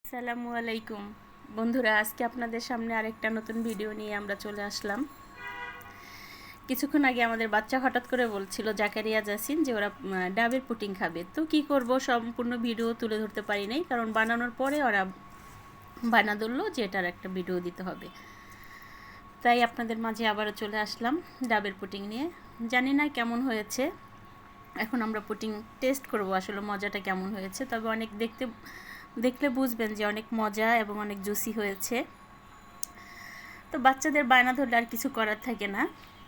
আসসালামু আলাইকুম বন্ধুরা, আজকে আপনাদের সামনে আরেকটা নতুন ভিডিও নিয়ে আমরা চলে আসলাম। কিছুক্ষণ আগে আমাদের বাচ্চা হঠাৎ করে বলছিল জাকারিয়া জাসিন যে ওরা ডাবের পুটিং খাবে। তো কি করব, সম্পূর্ণ ভিডিও তুলে ধরতে পারি নাই, কারণ বানানোর পরে ওরা বানা ধরলো যে এটার একটা ভিডিও দিতে হবে। তাই আপনাদের মাঝে আবারও চলে আসলাম ডাবের পুটিং নিয়ে। জানি না কেমন হয়েছে, এখন আমরা পুটিং টেস্ট করব আসলে মজাটা কেমন হয়েছে। তবে অনেক দেখলে বুঝবেন যে অনেক মজা এবং অনেক জুসি হয়েছে। তো বাচ্চাদের বায়না ধরলে আর কিছু করার থাকে না,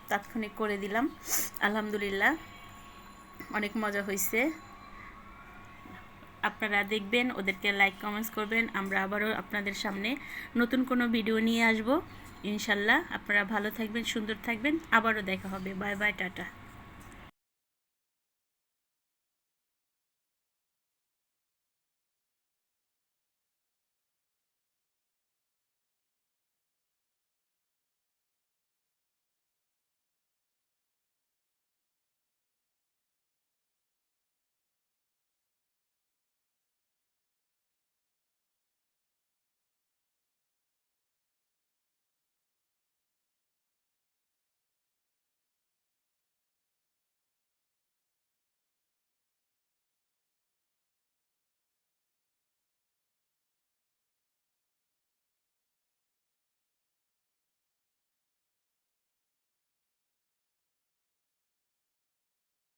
তাৎক্ষণিক করে দিলাম। আলহামদুলিল্লাহ, অনেক মজা হয়েছে। আপনারা দেখবেন, ওদেরকে লাইক কমেন্টস করবেন। আমরা আবারও আপনাদের সামনে নতুন কোনো ভিডিও নিয়ে আসব ইনশাল্লাহ। আপনারা ভালো থাকবেন, সুন্দর থাকবেন। আবারও দেখা হবে। Bye bye, tata.